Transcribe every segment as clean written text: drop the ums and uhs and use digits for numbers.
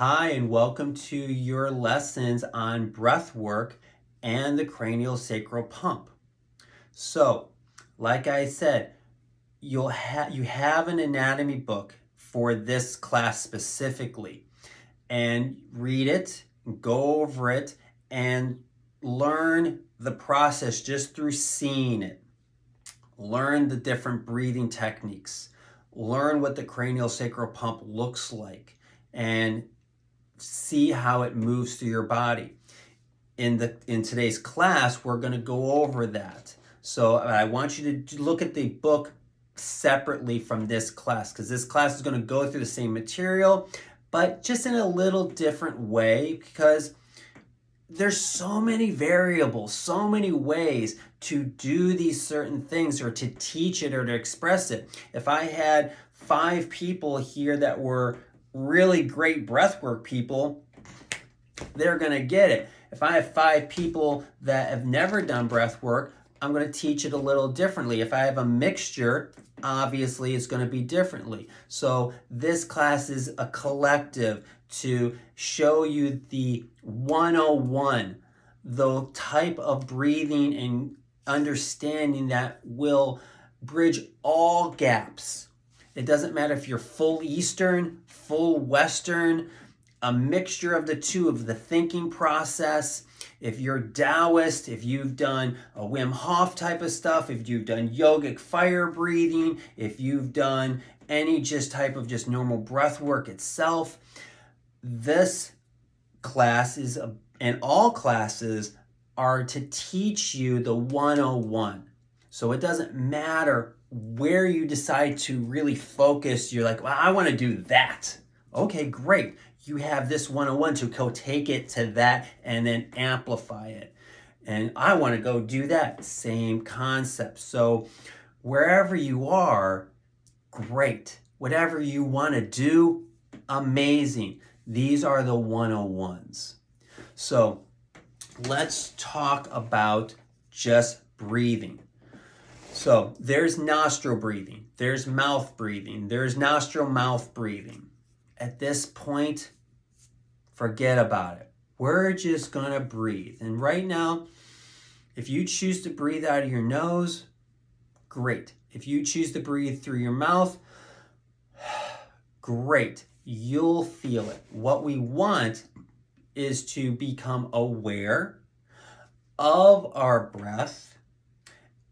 Hi, and welcome to your lessons on breath work and the cranial sacral pump. So, like I said, you have an anatomy book for this class specifically, and read it, go over it, and learn the process just through seeing it. Learn the different breathing techniques. Learn what the cranial sacral pump looks like, and see how it moves through your body. In today's class, we're going to go over that. So I want you to look at the book separately from this class, because this class is going to go through the same material, but just in a little different way, because there's so many variables, so many ways to do these certain things, or to teach it, or to express it. If I had 5 people here that were really great breathwork people, they're going to get it. If I have 5 people that have never done breath work, I'm going to teach it a little differently. If I have a mixture, obviously it's going to be differently. So this class is a collective to show you the 101, the type of breathing and understanding that will bridge all gaps. It doesn't matter if you're full Eastern, full Western, a mixture of the two, of the thinking process. If you're Taoist, if you've done a Wim Hof type of stuff, if you've done yogic fire breathing, if you've done any just type of just normal breath work itself, this class is, and all classes are to teach you the 101. So it doesn't matter where you decide to really focus. You're like, well, I want to do that. Okay, great. You have this 101 to go take it to that and then amplify it. And I want to go do that. Same concept. So wherever you are, great. Whatever you want to do, amazing. These are the 101s. So let's talk about just breathing. So there's nostril breathing, there's mouth breathing, there's nostril-mouth breathing. At this point, forget about it. We're just going to breathe. And right now, if you choose to breathe out of your nose, great. If you choose to breathe through your mouth, great. You'll feel it. What we want is to become aware of our breath,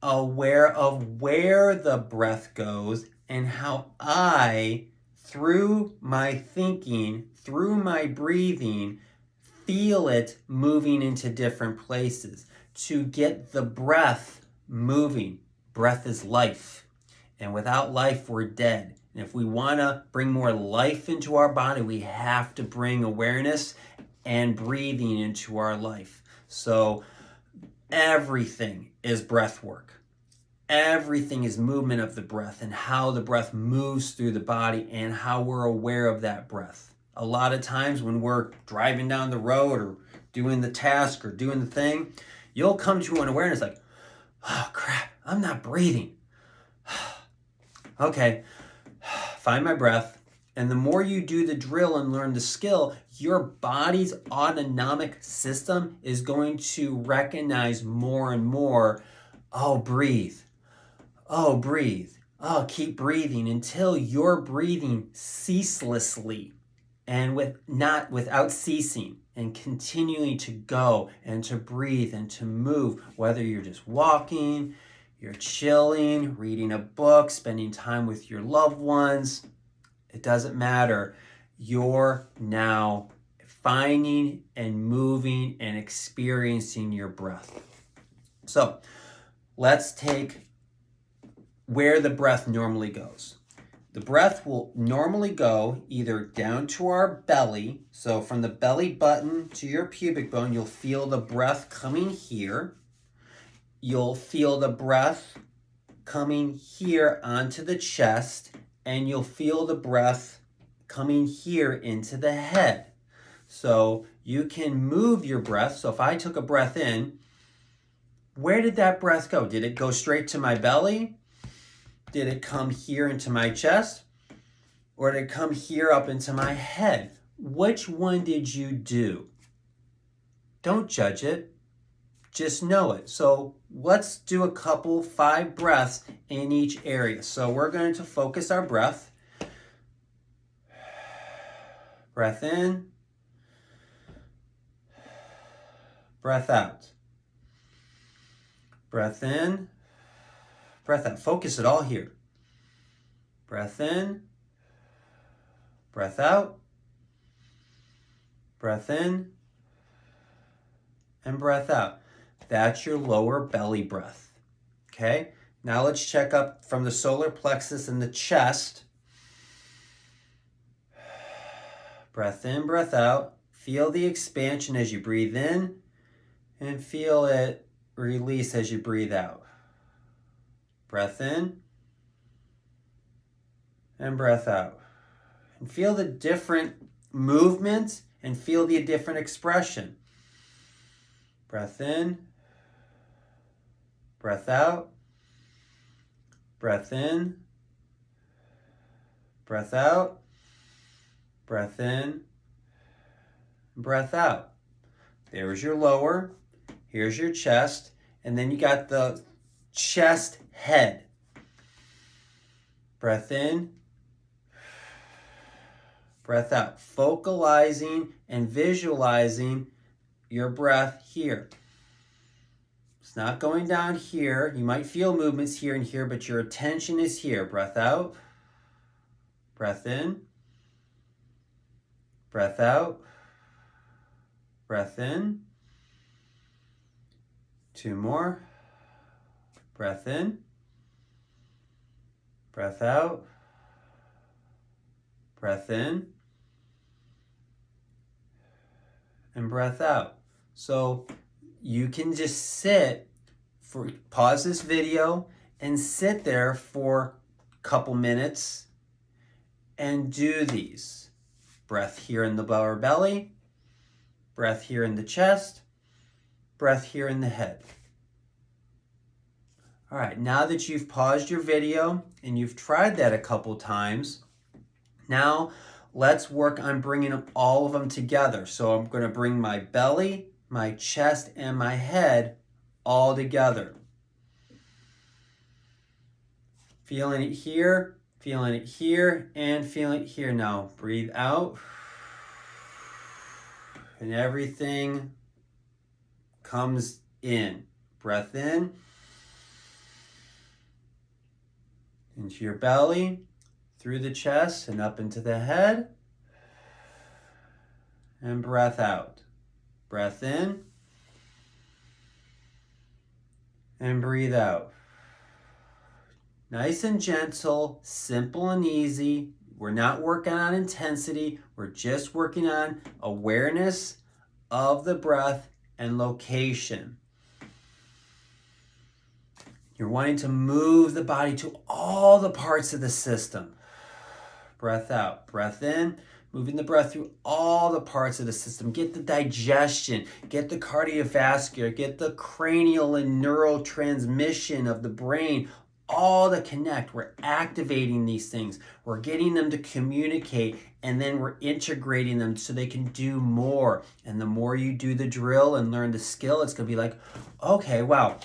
aware of where the breath goes, and how I, through my thinking, through my breathing, feel it moving into different places to get the breath moving. Breath is life, and without life, we're dead. And if we want to bring more life into our body, we have to bring awareness and breathing into our life. So everything is breath work. Everything is movement of the breath, and how the breath moves through the body, and how we're aware of that breath. A lot of times when we're driving down the road or doing the task or doing the thing, you'll come to an awareness like, oh crap, I'm not breathing. Okay, find my breath. And the more you do the drill and learn the skill, your body's autonomic system is going to recognize more and more, oh, breathe. Oh, breathe. Oh, keep breathing until you're breathing ceaselessly and without ceasing, and continuing to go and to breathe and to move, whether you're just walking, you're chilling, reading a book, spending time with your loved ones. It doesn't matter. You're now finding and moving and experiencing your breath. So let's take where the breath normally goes. The breath will normally go either down to our belly. So from the belly button to your pubic bone, you'll feel the breath coming here. You'll feel the breath coming here onto the chest, and you'll feel the breath coming here into the head. So you can move your breath. So if I took a breath in, where did that breath go? Did it go straight to my belly? Did it come here into my chest? Or did it come here up into my head? Which one did you do? Don't judge it. Just know it. So let's do a couple, 5 breaths in each area. So we're going to focus our breath. Breath in. Breath out. Breath in. Breath out. Focus it all here. Breath in. Breath out. Breath in. And breath out. That's your lower belly breath. Okay? Now let's check up from the solar plexus and the chest. Breath in, breath out. Feel the expansion as you breathe in and feel it release as you breathe out. Breath in and breath out. And feel the different movements and feel the different expression. Breath in, breath out, breath in, breath out, breath in, breath out. There's your lower, here's your chest, and then you got the chest head. Breath in, breath out. Focalizing and visualizing your breath here. It's not going down here. You might feel movements here and here, but your attention is here. Breath out, breath in, breath out, breath in. 2 more. Breath in, breath out, breath in, and breath out. So you can just pause this video and sit there for a couple minutes and do these. Breath here in the lower belly, breath here in the chest, breath here in the head. All right, now that you've paused your video and you've tried that a couple times, now let's work on bringing all of them together. So I'm going to bring my belly, my chest, and my head all together. Feeling it here, and feeling it here. Now breathe out. And everything comes in. Breath in. Into your belly, through the chest, and up into the head. And breath out. Breath in. And breathe out. Nice and gentle, simple and easy. We're not working on intensity. We're just working on awareness of the breath and location. You're wanting to move the body to all the parts of the system. Breath out. Breath in. Moving the breath through all the parts of the system. Get the digestion. Get the cardiovascular. Get the cranial and neurotransmission of the brain. All to connect. We're activating these things. We're getting them to communicate, and then we're integrating them so they can do more. And the more you do the drill and learn the skill, it's going to be like, okay, wow.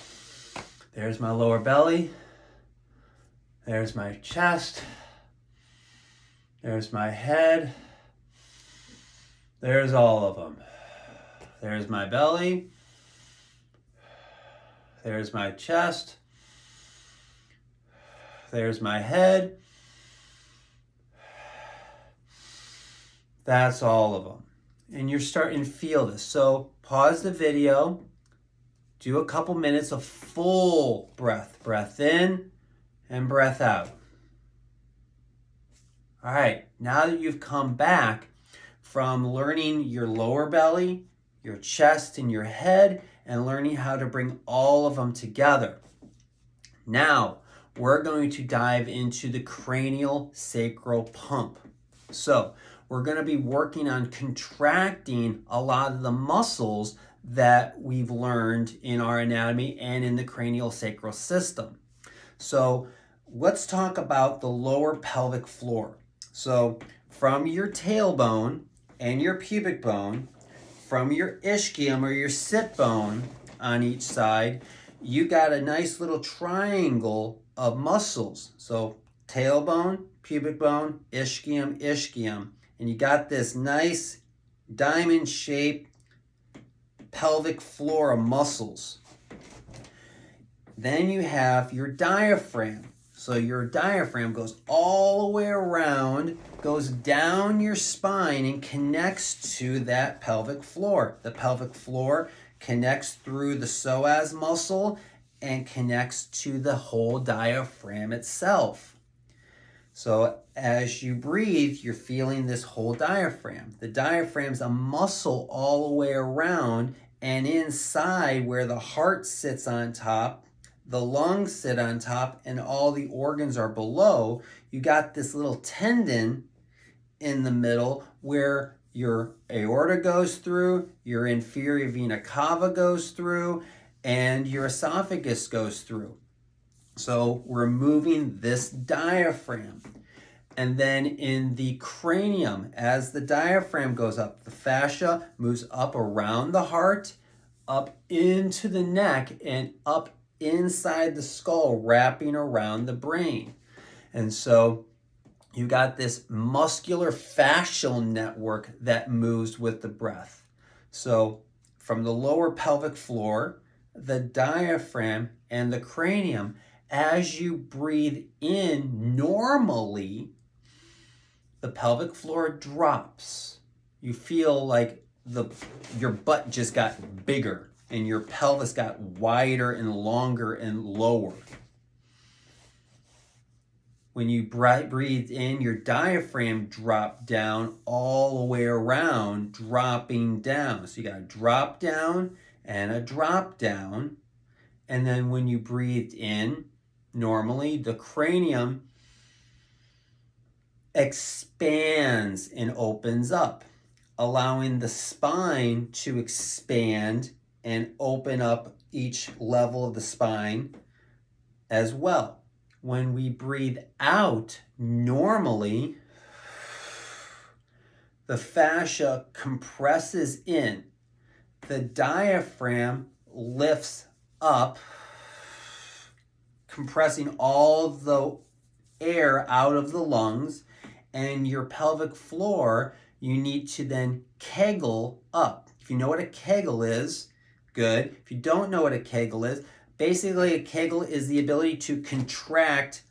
There's my lower belly. There's my chest. There's my head. There's all of them. There's my belly. There's my chest. There's my head. That's all of them. And you're starting to feel this. So pause the video. Do a couple minutes of full breath. Breath in and breath out. All right, now that you've come back from learning your lower belly, your chest, and your head, and learning how to bring all of them together, now we're going to dive into the cranial sacral pump. So we're going to be working on contracting a lot of the muscles that we've learned in our anatomy and in the cranial sacral system. So let's talk about the lower pelvic floor. So from your tailbone and your pubic bone, from your ischium or your sit bone on each side, you got a nice little triangle of muscles. So tailbone, pubic bone, ischium, ischium. And you got this nice diamond-shaped pelvic floor of muscles. Then you have your diaphragm. So your diaphragm goes all the way around, goes down your spine and connects to that pelvic floor. The pelvic floor connects through the psoas muscle and connects to the whole diaphragm itself. So as you breathe, you're feeling this whole diaphragm. The diaphragm's a muscle all the way around, and inside where the heart sits on top, the lungs sit on top, and all the organs are below, you got this little tendon in the middle where your aorta goes through, your inferior vena cava goes through, and your esophagus goes through. So we're moving this diaphragm. And then in the cranium, as the diaphragm goes up, the fascia moves up around the heart, up into the neck, and up inside the skull, wrapping around the brain. And so you got this muscular fascial network that moves with the breath. So from the lower pelvic floor, the diaphragm, and the cranium, as you breathe in normally, the pelvic floor drops. You feel like your butt just got bigger and your pelvis got wider and longer and lower. When you breathe in, your diaphragm dropped down all the way around, dropping down. So you got a drop down and a drop down. And then when you breathed in, normally the cranium expands and opens up, allowing the spine to expand and open up each level of the spine as well. When we breathe out normally, the fascia compresses in, the diaphragm lifts up, compressing all the air out of the lungs, and your pelvic floor, you need to then kegel up. If you know what a kegel is, good. If you don't know what a kegel is, basically a kegel is the ability to contract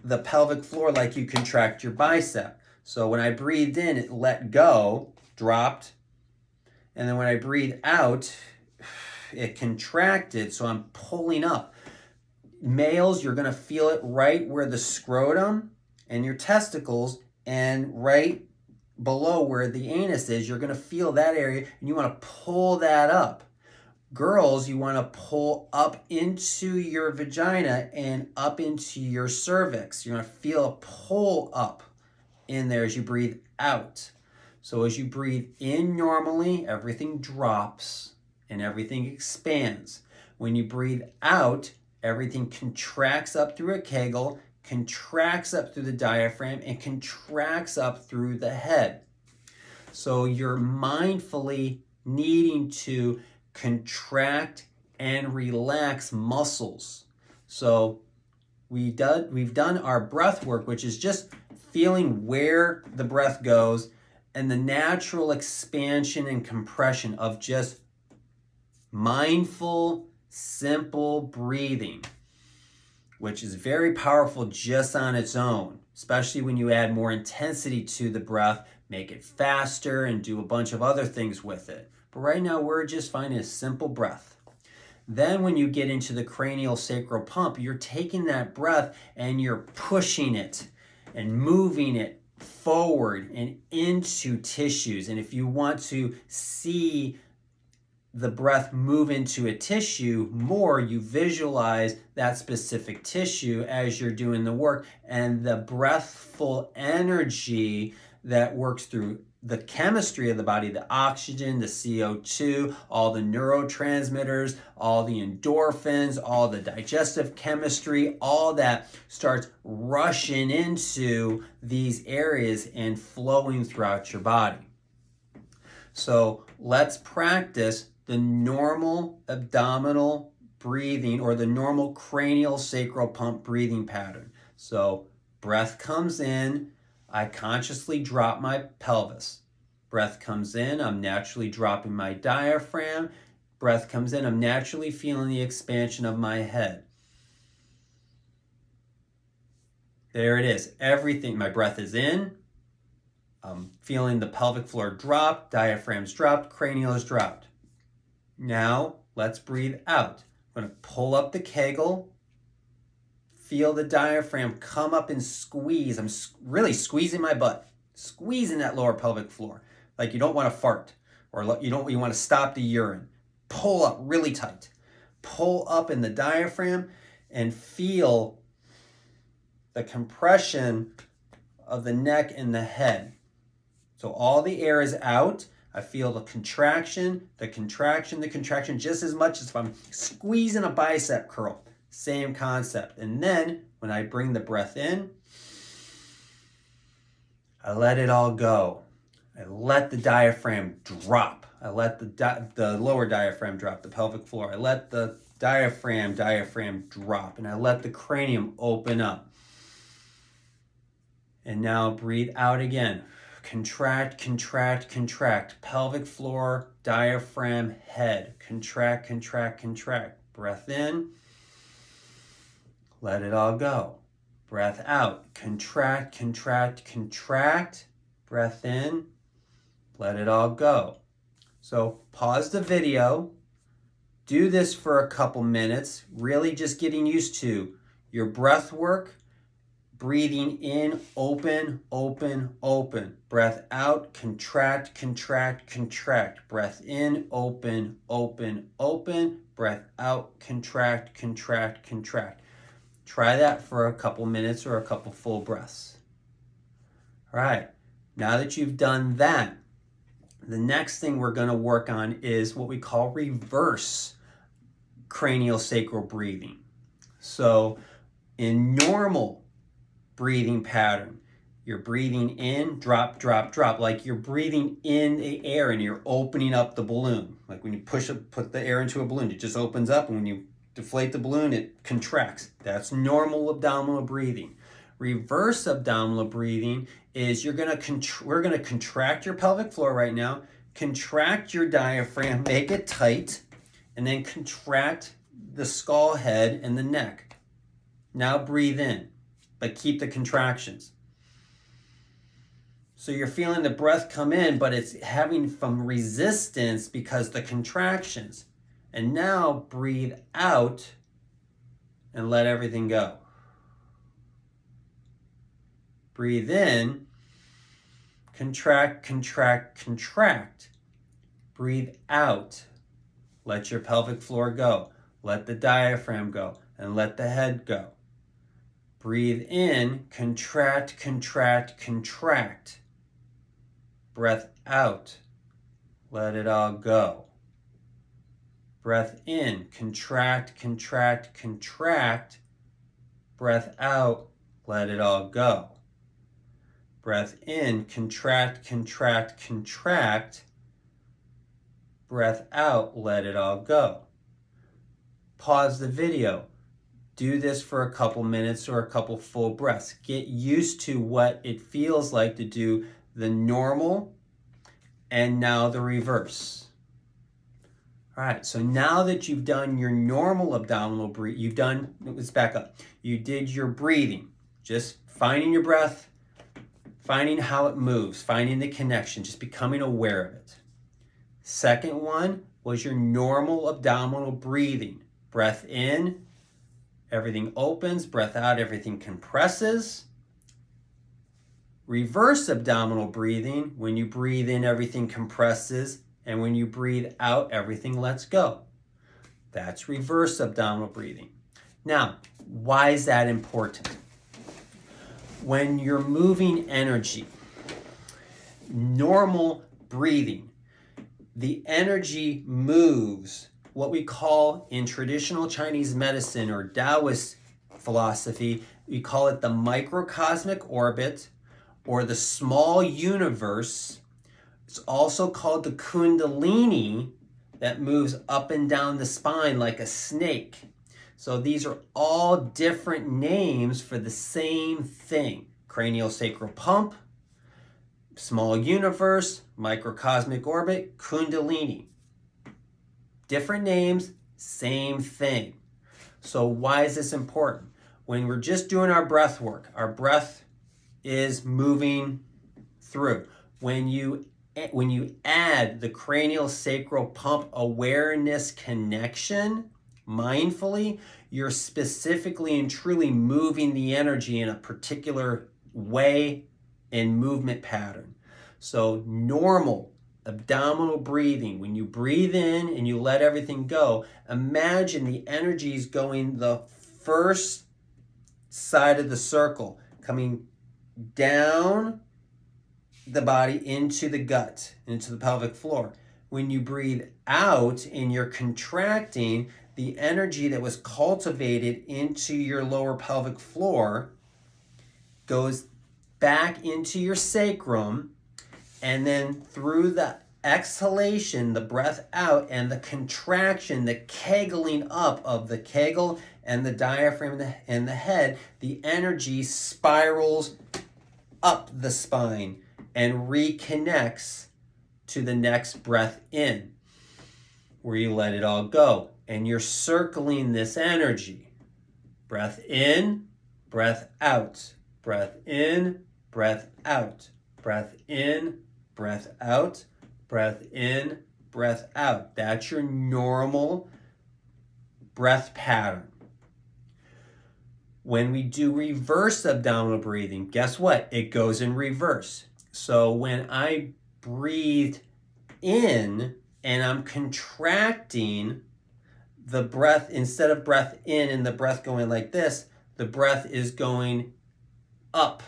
the pelvic floor like you contract your bicep. So when I breathed in, it let go, dropped, and then when I breathe out, it contracted, so I'm pulling up. Males, you're going to feel it right where the scrotum and your testicles, and right below where the anus is, you're going to feel that area, and you want to pull that up. Girls, you want to pull up into your vagina and up into your cervix. You're going to feel a pull up in there as you breathe out. So as you breathe in normally, everything drops and everything expands. When you breathe out, everything contracts up through a kegel, contracts up through the diaphragm, and contracts up through the head. So you're mindfully needing to contract and relax muscles. So we've done our breath work, which is just feeling where the breath goes and the natural expansion and compression of just mindful, simple breathing, which is very powerful just on its own, especially when you add more intensity to the breath, make it faster, and do a bunch of other things with it. But right now, we're just finding a simple breath. Then when you get into the cranial sacral pump, you're taking that breath and you're pushing it and moving it forward and into tissues. And if you want to see the breath move into a tissue more, you visualize that specific tissue as you're doing the work, and the breathful energy that works through the chemistry of the body, the oxygen, the CO2, all the neurotransmitters, all the endorphins, all the digestive chemistry, all that starts rushing into these areas and flowing throughout your body. So let's practice the normal abdominal breathing or the normal cranial sacral pump breathing pattern. So breath comes in, I consciously drop my pelvis. Breath comes in, I'm naturally dropping my diaphragm. Breath comes in, I'm naturally feeling the expansion of my head. There it is. Everything, my breath is in. I'm feeling the pelvic floor drop, diaphragm's dropped, cranial is dropped. Now, let's breathe out. I'm going to pull up the Kegel. Feel the diaphragm come up and squeeze. I'm really squeezing my butt, squeezing that lower pelvic floor. Like you don't want to fart or you want to stop the urine. Pull up really tight. Pull up in the diaphragm and feel the compression of the neck and the head. So all the air is out. I feel the contraction, the contraction, the contraction, just as much as if I'm squeezing a bicep curl. Same concept. And then when I bring the breath in, I let it all go. I let the diaphragm drop. I let the lower diaphragm drop, the pelvic floor. I let the diaphragm drop, and I let the cranium open up. And now breathe out again. Contract, contract, contract. Pelvic floor, diaphragm, head. Contract, contract, contract. Breath in. Let it all go. Breath out. Contract, contract, contract. Breath in. Let it all go. So pause the video. Do this for a couple minutes. Really just getting used to your breath work. Breathing in, open, open, open. Breath out, contract, contract, contract. Breath in, open, open, open. Breath out, contract, contract, contract. Try that for a couple minutes or a couple full breaths. All right, now that you've done that, the next thing we're going to work on is what we call reverse cranial sacral breathing. So in normal breathing pattern, you're breathing in, drop, drop, drop, like you're breathing in the air and you're opening up the balloon. Like when you put the air into a balloon, it just opens up, and when you deflate the balloon, it contracts. That's normal abdominal breathing. Reverse abdominal breathing is we're going to contract your pelvic floor right now, contract your diaphragm, make it tight, and then contract the skull head and the neck. Now breathe in, but keep the contractions. So you're feeling the breath come in, but it's having some resistance because the contractions. And now breathe out and let everything go. Breathe in, contract, contract, contract. Breathe out. Let your pelvic floor go. Let the diaphragm go, and let the head go. Breathe in, contract, contract, contract. Breath out. Let it all go. Breath in, contract, contract, contract. Breath out, let it all go. Breath in, contract, contract, contract. Breath out, let it all go. Pause the video. Do this for a couple minutes or a couple full breaths. Get used to what it feels like to do the normal and now the reverse. All right, so now that you've done your normal abdominal breathing, let's back up. You did your breathing, just finding your breath, finding how it moves, finding the connection, just becoming aware of it. Second one was your normal abdominal breathing. Breath in, everything opens. Breath out, everything compresses. Reverse abdominal breathing, when you breathe in, everything compresses, and when you breathe out, everything lets go. That's reverse abdominal breathing. Now, why is that important? When you're moving energy, normal breathing, the energy moves what we call in traditional Chinese medicine or Taoist philosophy, we call it the microcosmic orbit or the small universe It's also called the kundalini that moves up and down the spine like a snake. So these are all different names for the same thing. Cranial sacral pump, small universe, microcosmic orbit, kundalini. Different names, same thing. So why is this important? When we're just doing our breath work, our breath is moving through. When you add the cranial sacral pump awareness connection mindfully, you're specifically and truly moving the energy in a particular way and movement pattern. So normal abdominal breathing, when you breathe in and you let everything go, imagine the energy is going the first side of the circle, coming down the body into the gut, into the pelvic floor. When you breathe out and you're contracting, the energy that was cultivated into your lower pelvic floor goes back into your sacrum, and then through the exhalation, the breath out, and the contraction, the kegling up of the kegel and the diaphragm and the head, the energy spirals up the spine and reconnects to the next breath in, where you let it all go. And you're circling this energy. Breath in, breath out. Breath in, breath out. Breath in, breath out. Breath in, breath out. That's your normal breath pattern. When we do reverse abdominal breathing, guess what? It goes in reverse. So when I breathe in and I'm contracting the breath, instead of breath in and the breath going like this, the breath is going up.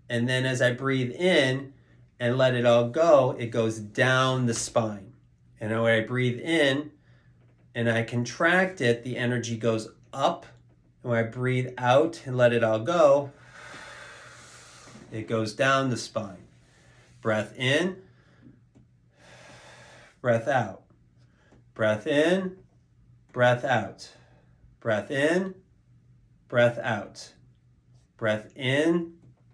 And then as I breathe in and let it all go, it goes down the spine. And when I breathe in and I contract it, the energy goes up. And when I breathe out and let it all go, it goes down the spine. Breath in, breath out. Breath in, breath out. Breath in, breath out. Breath in,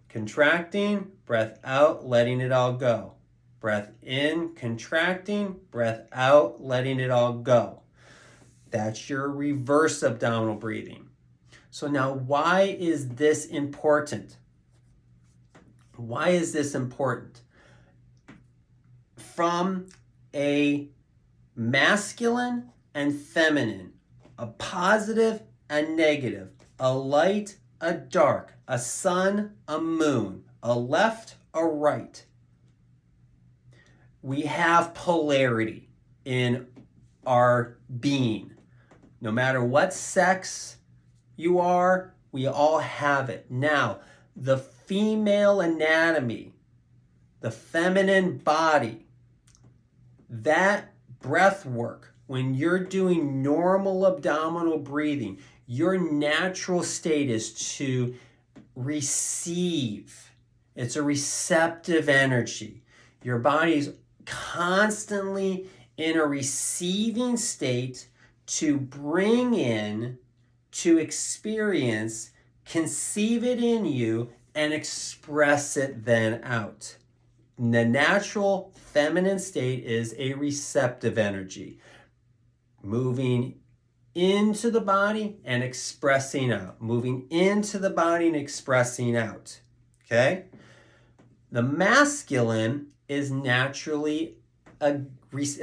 contracting, breath out, letting it all go. Breath in, contracting, breath out, letting it all go. That's your reverse abdominal breathing. So now, why is this important? Why is this important? From a masculine and feminine, a positive and negative, a light, a dark, a sun, a moon, a left, a right. We have polarity in our being. No matter what sex you are, we all have it. Now, the female anatomy, the feminine body, that breath work, when you're doing normal abdominal breathing, your natural state is to receive. It's a receptive energy. Your body's constantly in a receiving state to bring in, to experience, conceive it in you, and express it then out. The natural feminine state is a receptive energy, moving into the body and expressing out. Moving into the body and expressing out. Okay? The masculine is naturally a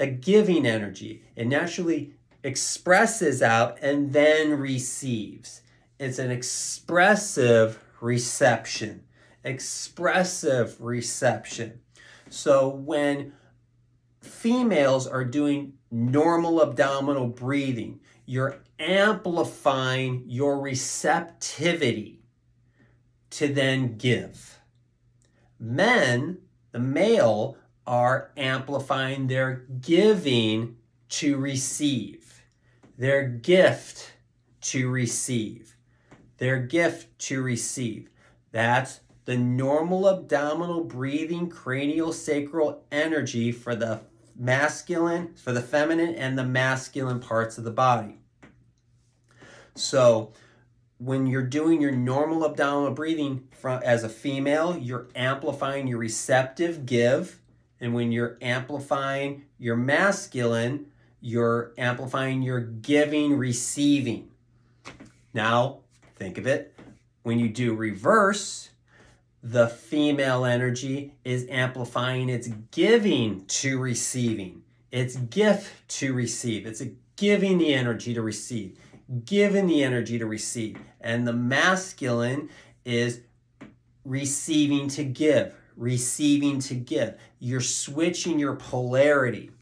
giving energy. It naturally expresses out and then receives. It's an expressive reception. Expressive reception. So when females are doing normal abdominal breathing, you're amplifying your receptivity to then give. Men, the male, are amplifying their giving to receive. Their gift to receive. Their gift to receive. That's the normal abdominal breathing cranial sacral energy for the masculine, for the feminine and the masculine parts of the body. So when you're doing your normal abdominal breathing as a female, you're amplifying your receptive give. And when you're amplifying your masculine, you're amplifying your giving, receiving. Now, think of it. When you do reverse, the female energy is amplifying its giving to receiving. It's gift to receive. It's giving the energy to receive. Giving the energy to receive. And the masculine is receiving to give. Receiving to give. You're switching your polarity.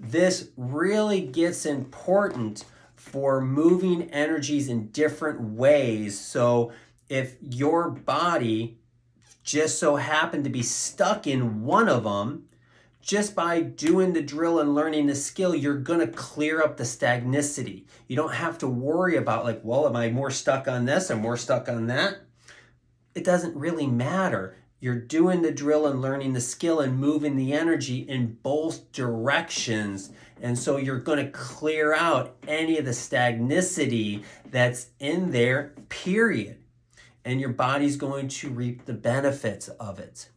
This really gets important for moving energies in different ways. So if your body just so happened to be stuck in one of them, just by doing the drill and learning the skill, you're going to clear up the stagnicity. You don't have to worry about like, well, am I more stuck on this or more stuck on that? It doesn't really matter. You're doing the drill and learning the skill and moving the energy in both directions. And so you're going to clear out any of the stagnicity that's in there, period. And your body's going to reap the benefits of it.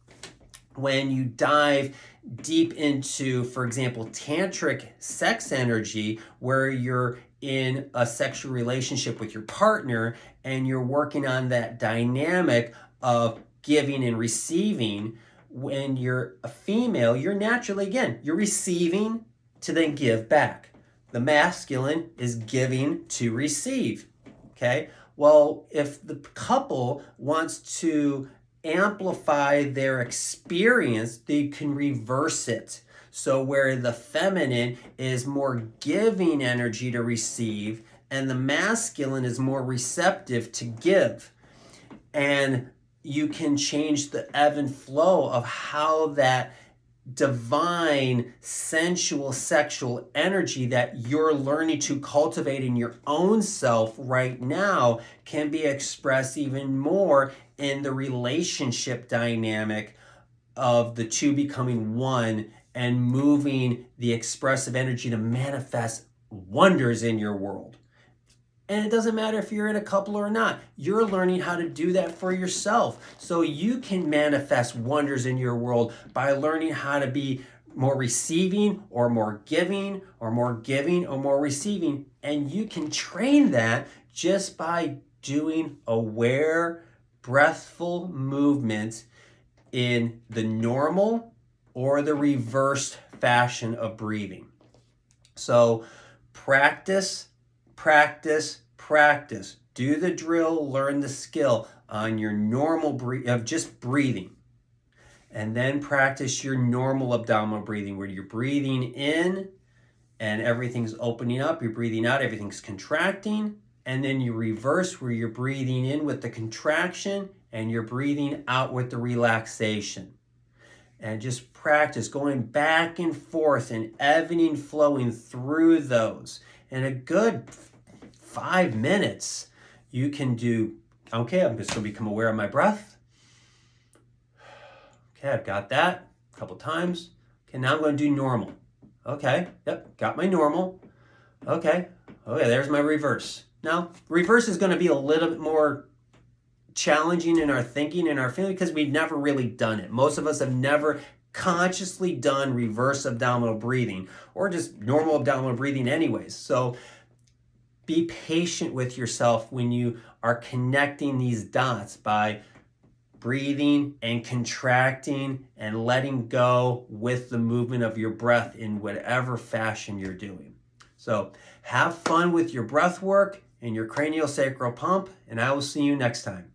When you dive deep into, for example, tantric sex energy, where you're in a sexual relationship with your partner and you're working on that dynamic of giving and receiving, when you're a female, you're naturally, again, you're receiving to then give back. The masculine is giving to receive, okay? Well, if the couple wants to amplify their experience, they can reverse it. So where the feminine is more giving energy to receive and the masculine is more receptive to give. And you can change the ebb and flow of how that divine, sensual, sexual energy that you're learning to cultivate in your own self right now can be expressed even more in the relationship dynamic of the two becoming one and moving the expressive energy to manifest wonders in your world. And it doesn't matter if you're in a couple or not. You're learning how to do that for yourself. So you can manifest wonders in your world by learning how to be more receiving or more giving or more giving or more receiving. And you can train that just by doing aware, breathful movements in the normal or the reversed fashion of breathing. So practice. Do the drill, learn the skill on your normal of just breathing. And then practice your normal abdominal breathing where you're breathing in and everything's opening up. You're breathing out, everything's contracting. And then you reverse where you're breathing in with the contraction and you're breathing out with the relaxation. And just practice going back and forth and ebbing and flowing through those. And a good 5 minutes, you can do, okay, I'm just going to become aware of my breath. Okay, I've got that a couple times. Okay, now I'm going to do normal. Okay, yep, got my normal. Okay, there's my reverse. Now, reverse is going to be a little bit more challenging in our thinking and our feeling because we've never really done it. Most of us have never consciously done reverse abdominal breathing or just normal abdominal breathing anyways. So be patient with yourself when you are connecting these dots by breathing and contracting and letting go with the movement of your breath in whatever fashion you're doing. So have fun with your breath work and your cranial sacral pump, and I will see you next time.